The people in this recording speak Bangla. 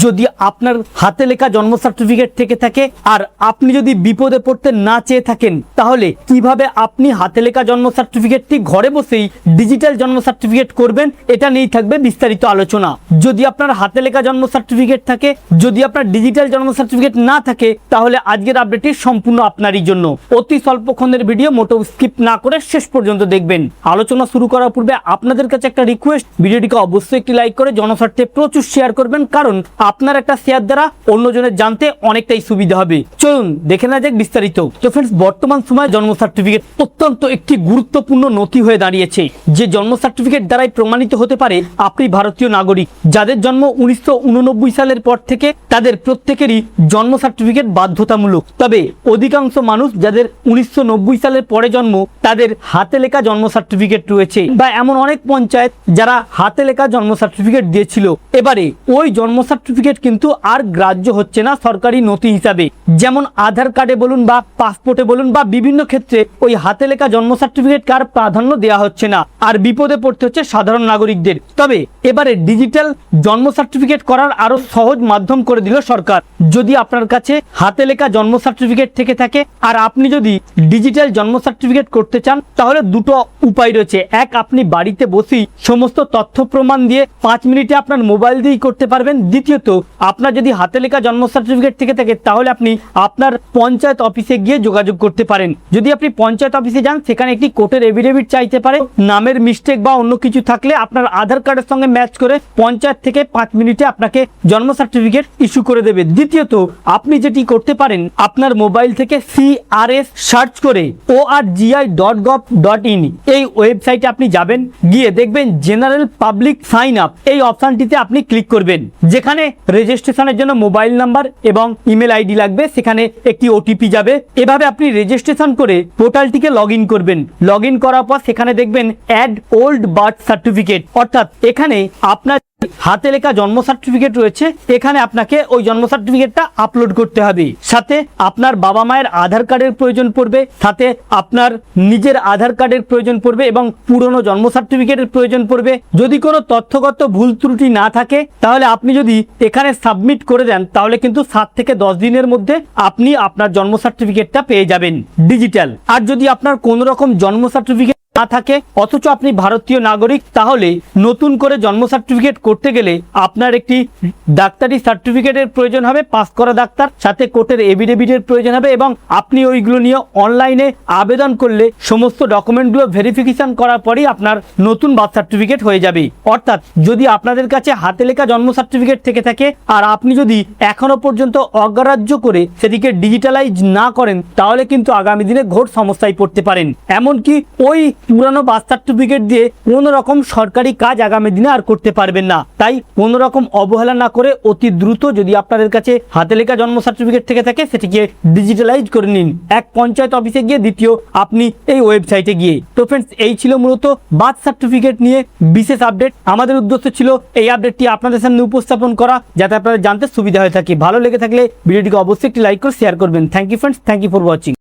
যদি আপনার হাতে লেখা জন্ম সার্টিফিকেট থেকে থাকে আর আপনি যদি বিপদে পড়তে না চেয়ে থাকেন, তাহলে কিভাবে আপনি হাতে লেখা জন্ম সার্টিফিকেটটি ঘরে বসেই ডিজিটাল জন্ম সার্টিফিকেট করবেন, এটা নিয়েই থাকবে বিস্তারিত আলোচনা। যদি আপনার হাতে লেখা জন্ম সার্টিফিকেট থাকে, যদি আপনার ডিজিটাল জন্ম সার্টিফিকেট না থাকে, তাহলে আজকের আপডেটটি সম্পূর্ণ আপনারই জন্য। অতি স্বল্পক্ষণের ভিডিও, মোটেও স্কিপ না করে শেষ পর্যন্ত দেখবেন। আলোচনা শুরু করার পূর্বে আপনাদের কাছে একটা রিকোয়েস্ট, ভিডিওটিকে অবশ্যই একটি লাইক করে জনস্বার্থে প্রচুর শেয়ার করবেন, কারণ আপনার একটা শেয়ার দ্বারা অন্যজনের জানতে অনেকটাই সুবিধা হবে। চলুন দেখে না যাক বিস্তারিত। তো ফ্রেন্ডস, বর্তমান সময়ে জন্ম সার্টিফিকেট অত্যন্ত একটি গুরুত্বপূর্ণ নথি হয়ে দাঁড়িয়েছে, যে জন্ম সার্টিফিকেট দ্বারাই প্রমাণিত হতে পারে আপনি ভারতীয় নাগরিক। যাদের জন্ম 1989 সালের পর থেকে তাদের প্রত্যেকেরই জন্ম সার্টিফিকেট বাধ্যতামূলক। তবে অধিকাংশ মানুষ যাদের 1990 সালের পরে জন্ম, তাদের হাতে লেখা জন্ম সার্টিফিকেট রয়েছে, বা এমন অনেক পঞ্চায়েত যারা হাতে লেখা জন্ম সার্টিফিকেট দিয়েছিল। এবারে ওই জন্ম সার্টিফিকেট কিন্তু আর গ্রাহ্য হচ্ছে না সরকারি নথি হিসাবে। যেমন আধার কার্ডে বলুন বা পাসপোর্টে বলুন বা বিভিন্ন ক্ষেত্রে ওই হাতে লেখা জন্ম সার্টিফিকেটকে আর প্রাধান্য দেওয়া হচ্ছে না, আর বিপদে পড়তে হচ্ছে সাধারণ নাগরিকদের। তবে এবারে ডিজিটাল জন্ম সার্টিফিকেট করার আরো সহজ মাধ্যম করে দিল সরকার। যদি আপনার কাছে হাতে লেখা জন্ম সার্টিফিকেট থেকে থাকে আর আপনি যদি ডিজিটাল জন্ম সার্টিফিকেট করতে চান, তাহলে দুটো উপায় রয়েছে। এক, আপনি বাড়িতে বসেই সমস্ত তথ্য প্রমাণ দিয়ে 5 মিনিটে আপনার মোবাইল দিয়েই করতে পারবেন। দ্বিতীয়ত, আপনার যদি হাতে লেখা জন্ম সার্টিফিকেট থেকে থাকে, তাহলে আপনি আপনার পঞ্চায়েত অফিসে গিয়ে যোগাযোগ করতে পারেন। যদি আপনি পঞ্চায়েত অফিসে যান, সেখানে একটি কোর্টের এফিডেভিট চাইতে পারে। নামের মিস্টেক বা অন্য কিছু থাকলে আপনার আধার কার্ডের সঙ্গে ম্যাচ করে পঞ্চায়েত থেকে 5 মিনিটে আপনাকে জন্ম সার্টিফিকেট ইস্যু করে দেবে। দ্বিতীয়ত, আপনি যেটি করতে পারেন, আপনার মোবাইল থেকে CRS সার্চ করে orgi.gov.in এই ওয়েবসাইটে আপনি যাবেন, গিয়ে দেখবেন জেনারেল পাবলিক সাইন আপ, এই অপশনটিতে আপনি ক্লিক করবেন, যেখানে রেজিস্ট্রেশনের জন্য মোবাইল নাম্বার এবং ইমেল আইডি লাগবে, সেখানে একটি ওটিপি যাবে। এভাবে আপনি রেজিস্ট্রেশন করে পোর্টালটিকে লগ ইন করবেন। লগ ইন করার পর সেখানে দেখবেন অ্যাড ওল্ড বার্থ সার্টিফিকেট, অর্থাৎ এখানে আপনার হাতে লেখা জন্ম সার্টিফিকেট রয়েছে, এখানে আপনাকে ওই জন্ম সার্টিফিকেটটা আপলোড করতে হবে। সাথে আপনার বাবা মায়ের আধার কার্ডের প্রয়োজন পড়বে, সাথে আপনার নিজের আধার কার্ডের প্রয়োজন পড়বে এবং পুরনো জন্ম সার্টিফিকেটের প্রয়োজন পড়বে। যদি কোনো তথ্যগত ভুল ত্রুটি না থাকে, তাহলে আপনি যদি এখানে সাবমিট করে দেন, তাহলে কিন্তু 7 থেকে 10 দিনের মধ্যে আপনি আপনার জন্ম সার্টিফিকেটটা পেয়ে যাবেন ডিজিটাল। আর যদি আপনার কোনো রকম জন্ম সার্টিফিকেট না থাকে, অথচ আপনি ভারতীয় নাগরিক, তাহলে নতুন করে জন্ম সার্টিফিকেট করতে গেলে আপনার একটি ডাক্তারি সার্টিফিকেটের প্রয়োজন হবে, পাস করা ডাক্তার, সাথে কোর্টের এফিডেভিটের প্রয়োজন হবে, এবং আপনি ওইগুলো নিয়ে অনলাইনে আবেদন করলে সমস্ত ডকুমেন্টগুলো ভেরিফিকেশন করার পরেই আপনার নতুন বার্থ সার্টিফিকেট হয়ে যাবে। অর্থাৎ যদি আপনাদের কাছে হাতে লেখা জন্ম সার্টিফিকেট থেকে থাকে আর আপনি যদি এখনো পর্যন্ত অগ্রাহ্য করে সেটিকে ডিজিটালাইজ না করেন, তাহলে কিন্তু আগামী দিনে ঘোর সমস্যায় পড়তে পারেন। এমনকি ওই পুরানো বার্থ সার্টিফিকেট দিয়ে কোনো রকম সরকারি কাজ আগামী দিনে আর করতে পারবেন না। তাই কোনো রকম অবহেলা না করে অতি দ্রুত, যদি আপনাদের কাছে হাতে লেখা জন্ম সার্টিফিকেট থেকে থাকে, সেটিকে ডিজিটালাইজ করে নিন। এক, পঞ্চায়েত অফিসে গিয়ে, দ্বিতীয় আপনি এই ওয়েবসাইটে গিয়ে। তো ফ্রেন্ডস, এই ছিল মূলত বার্থ সার্টিফিকেট নিয়ে বিশেষ আপডেট। আমাদের উদ্দেশ্য ছিল এই আপডেটটি আপনাদের সামনে উপস্থাপন করা, যাতে আপনারা জানতে সুবিধা হয়ে থাকে। ভালো লেগে থাকলে ভিডিওটিকে অবশ্যই একটি লাইক করে শেয়ার করবেন। Thank you friends, thank you for watching.